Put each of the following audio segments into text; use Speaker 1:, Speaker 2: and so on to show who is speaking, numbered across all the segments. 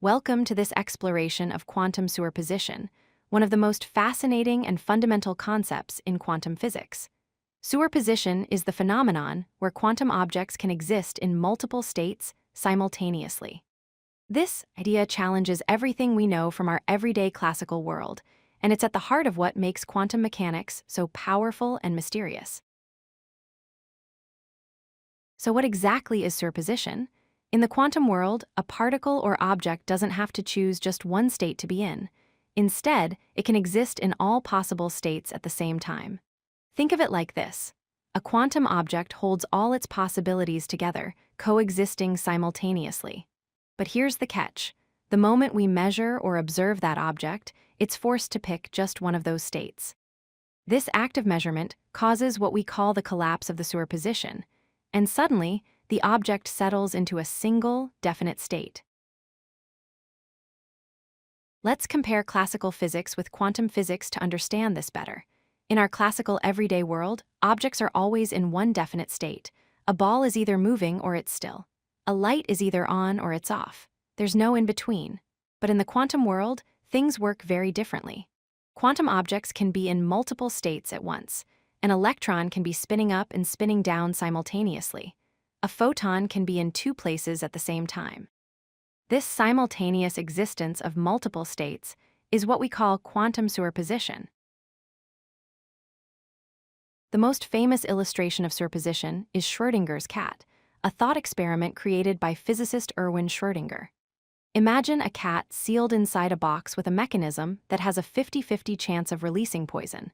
Speaker 1: Welcome to this exploration of quantum superposition, one of the most fascinating and fundamental concepts in quantum physics. Superposition is the phenomenon where quantum objects can exist in multiple states simultaneously. This idea challenges everything we know from our everyday classical world, and it's at the heart of what makes quantum mechanics so powerful and mysterious. So what exactly is superposition? In the quantum world, a particle or object doesn't have to choose just one state to be in. Instead, it can exist in all possible states at the same time. Think of it like this. A quantum object holds all its possibilities together, coexisting simultaneously. But here's the catch. The moment we measure or observe that object, it's forced to pick just one of those states. This act of measurement causes what we call the collapse of the superposition, and suddenly, the object settles into a single, definite state. Let's compare classical physics with quantum physics to understand this better. In our classical everyday world, objects are always in one definite state. A ball is either moving or it's still. A light is either on or it's off. There's no in between. But in the quantum world, things work very differently. Quantum objects can be in multiple states at once. An electron can be spinning up and spinning down simultaneously. A photon can be in two places at the same time. This simultaneous existence of multiple states is what we call quantum superposition. The most famous illustration of superposition is Schrödinger's cat, a thought experiment created by physicist Erwin Schrödinger. Imagine a cat sealed inside a box with a mechanism that has a 50-50 chance of releasing poison.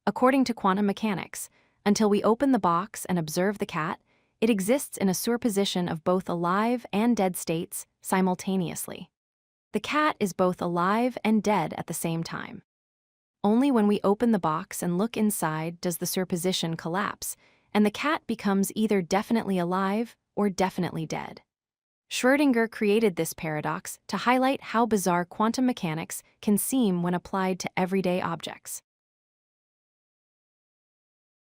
Speaker 1: According to quantum mechanics, until we open the box and observe the cat, it exists in a superposition of both alive and dead states simultaneously. The cat is both alive and dead at the same time. Only when we open the box and look inside does the superposition collapse, and the cat becomes either definitely alive or definitely dead. Schrödinger created this paradox to highlight how bizarre quantum mechanics can seem when applied to everyday objects.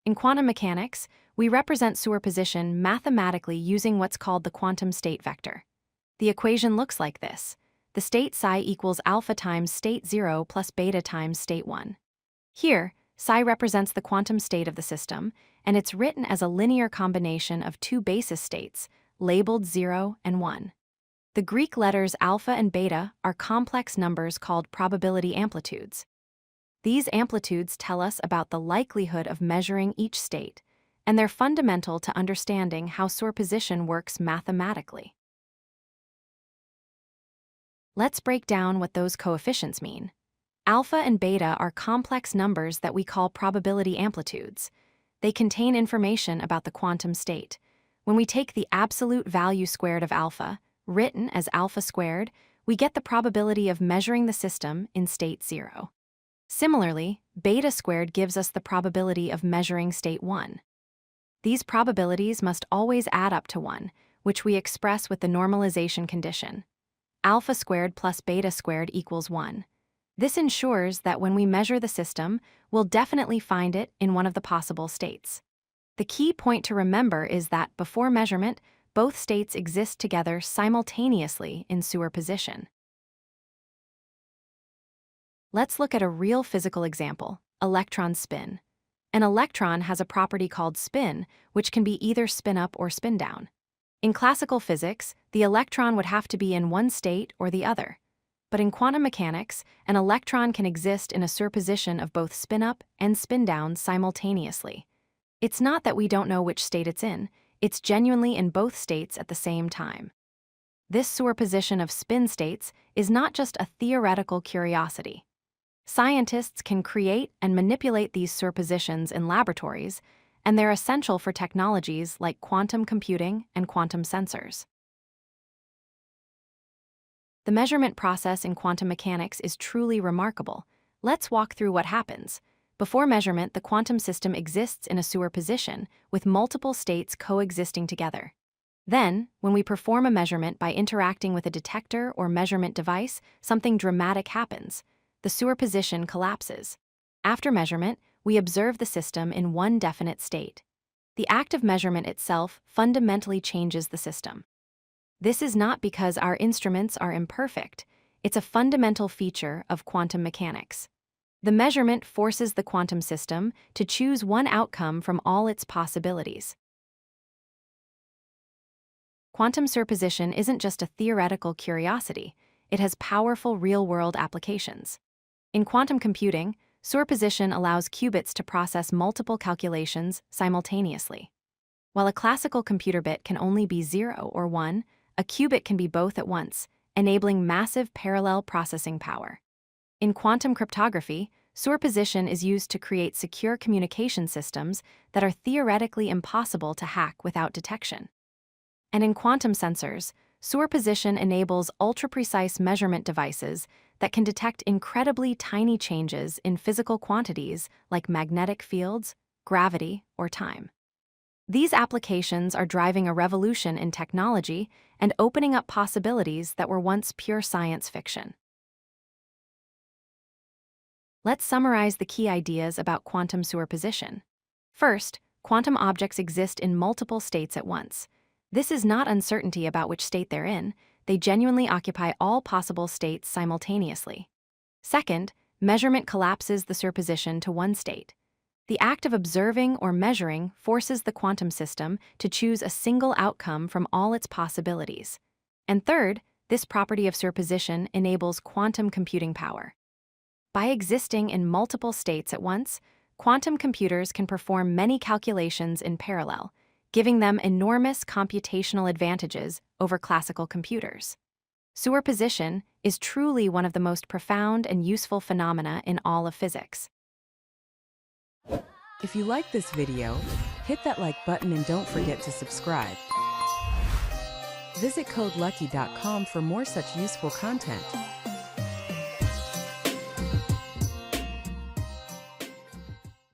Speaker 1: In quantum mechanics, we represent superposition mathematically using what's called the quantum state vector. The equation looks like this. The state psi equals alpha times state 0 plus beta times state 1. Here, psi represents the quantum state of the system, and it's written as a linear combination of two basis states, labeled 0 and 1. The Greek letters alpha and beta are complex numbers called probability amplitudes. These amplitudes tell us about the likelihood of measuring each state, and they're fundamental to understanding how superposition works mathematically. Let's break down what those coefficients mean. Alpha and beta are complex numbers that we call probability amplitudes. They contain information about the quantum state. When we take the absolute value squared of alpha, written as alpha squared, we get the probability of measuring the system in state 0. Similarly, beta squared gives us the probability of measuring state 1. These probabilities must always add up to 1, which we express with the normalization condition. Alpha squared plus beta squared equals 1. This ensures that when we measure the system, we'll definitely find it in one of the possible states. The key point to remember is that before measurement, both states exist together simultaneously in superposition. Let's look at a real physical example, electron spin. An electron has a property called spin, which can be either spin up or spin down. In classical physics, the electron would have to be in one state or the other. But in quantum mechanics, an electron can exist in a superposition of both spin up and spin down simultaneously. It's not that we don't know which state it's genuinely in both states at the same time. This superposition of spin states is not just a theoretical curiosity. Scientists can create and manipulate these superpositions in laboratories, and they're essential for technologies like quantum computing and quantum sensors. The measurement process in quantum mechanics is truly remarkable. Let's walk through what happens. Before measurement, the quantum system exists in a superposition with multiple states coexisting together. Then, when we perform a measurement by interacting with a detector or measurement device, something dramatic happens. The superposition collapses. After measurement, we observe the system in one definite state. The act of measurement itself fundamentally changes the system. This is not because our instruments are imperfect. It's a fundamental feature of quantum mechanics. The measurement forces the quantum system to choose one outcome from all its possibilities. Quantum superposition isn't just a theoretical curiosity, it has powerful real-world applications. In quantum computing, superposition allows qubits to process multiple calculations simultaneously. While a classical computer bit can only be 0 or 1, a qubit can be both at once, enabling massive parallel processing power. In quantum cryptography, superposition is used to create secure communication systems that are theoretically impossible to hack without detection. And in quantum sensors, superposition enables ultra-precise measurement devices that can detect incredibly tiny changes in physical quantities like magnetic fields, gravity, or time. These applications are driving a revolution in technology and opening up possibilities that were once pure science fiction. Let's summarize the key ideas about quantum superposition. First, quantum objects exist in multiple states at once. This is not uncertainty about which state they're in, they genuinely occupy all possible states simultaneously. Second, measurement collapses the superposition to one state. The act of observing or measuring forces the quantum system to choose a single outcome from all its possibilities. And third, this property of superposition enables quantum computing power. By existing in multiple states at once, quantum computers can perform many calculations in parallel, giving them enormous computational advantages over classical computers. Superposition is truly one of the most profound and useful phenomena in all of physics.
Speaker 2: If you like this video, hit that like button and don't forget to subscribe. Visit codelucky.com for more such useful content.